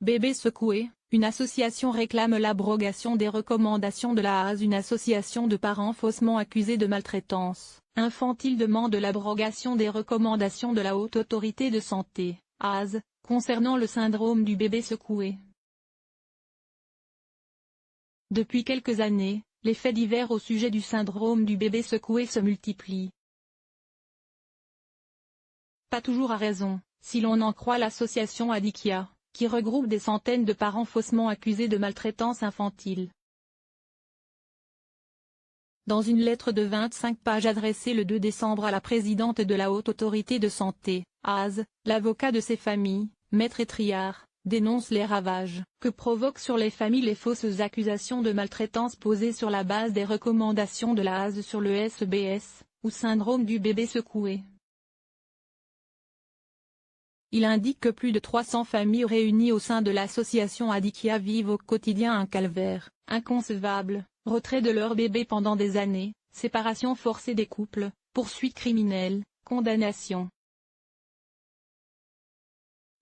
Bébé secoué, une association réclame l'abrogation des recommandations de la AAS. Une association de parents faussement accusés de maltraitance infantile demande l'abrogation des recommandations de la Haute Autorité de Santé, AAS, concernant le syndrome du bébé secoué. Depuis quelques années, les faits divers au sujet du syndrome du bébé secoué se multiplient. Pas toujours à raison, si l'on en croit l'association Adikia, qui regroupe des centaines de parents faussement accusés de maltraitance infantile. Dans une lettre de 25 pages adressée le 2 décembre à la présidente de la Haute Autorité de Santé, AAS, l'avocat de ces familles, Maître Etriard, dénonce les ravages que provoquent sur les familles les fausses accusations de maltraitance posées sur la base des recommandations de la AAS sur le SBS, ou syndrome du bébé secoué. Il indique que plus de 300 familles réunies au sein de l'association Adikia vivent au quotidien un calvaire inconcevable, retrait de leur bébé pendant des années, séparation forcée des couples, poursuites criminelles, condamnation.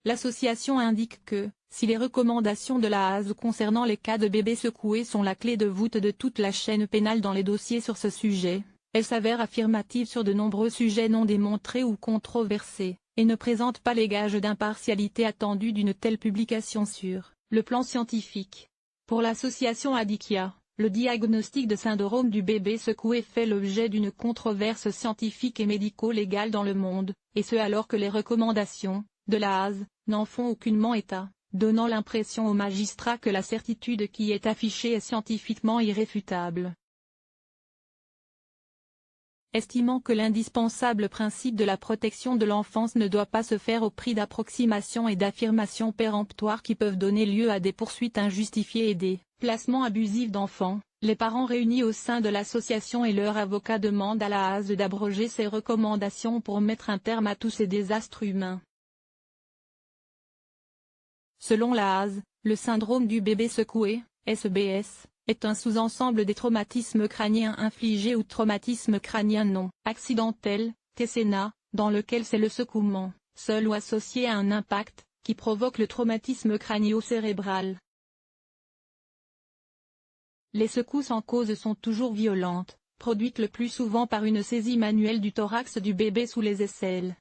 L'association indique que, si les recommandations de la AAS concernant les cas de bébés secoués sont la clé de voûte de toute la chaîne pénale dans les dossiers sur ce sujet, elles s'avèrent affirmatives sur de nombreux sujets non démontrés ou controversés, et ne présentent pas les gages d'impartialité attendus d'une telle publication sur le plan scientifique. Pour l'association Adikia, le diagnostic de syndrome du bébé secoué fait l'objet d'une controverse scientifique et médico-légale dans le monde, et ce alors que les recommandations de la AAS n'en font aucunement état, donnant l'impression aux magistrats que la certitude qui est affichée est scientifiquement irréfutable. Estimant que l'indispensable principe de la protection de l'enfance ne doit pas se faire au prix d'approximations et d'affirmations péremptoires qui peuvent donner lieu à des poursuites injustifiées et des placements abusifs d'enfants, les parents réunis au sein de l'association et leurs avocats demandent à la AAS d'abroger ces recommandations pour mettre un terme à tous ces désastres humains. Selon la AAS, le syndrome du bébé secoué, SBS, est un sous-ensemble des traumatismes crâniens infligés ou traumatismes crâniens non accidentels, TCNA, dans lequel c'est le secouement, seul ou associé à un impact, qui provoque le traumatisme crânio-cérébral. Les secousses en cause sont toujours violentes, produites le plus souvent par une saisie manuelle du thorax du bébé sous les aisselles.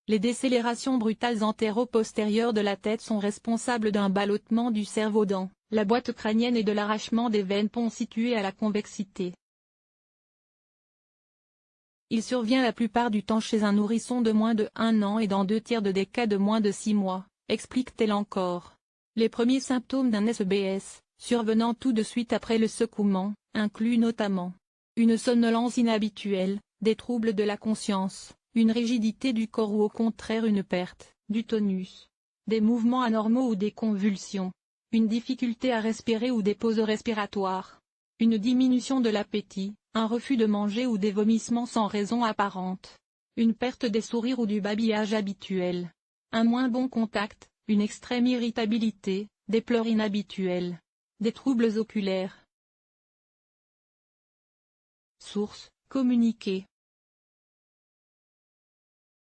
Les décélérations brutales antéro-postérieures de la tête sont responsables d'un ballottement du cerveau dans la boîte crânienne et de l'arrachement des veines ponts situées à la convexité. Il survient la plupart du temps chez un nourrisson de moins de 1 an et dans 2/3 des cas de moins de 6 mois, explique-t-elle encore. Les premiers symptômes d'un SBS, survenant tout de suite après le secouement, incluent notamment une somnolence inhabituelle, des troubles de la conscience, une rigidité du corps ou au contraire une perte du tonus, des mouvements anormaux ou des convulsions, une difficulté à respirer ou des pauses respiratoires, une diminution de l'appétit, un refus de manger ou des vomissements sans raison apparente, une perte des sourires ou du babillage habituel, un moins bon contact, une extrême irritabilité, des pleurs inhabituels, des troubles oculaires. Source: communiqué.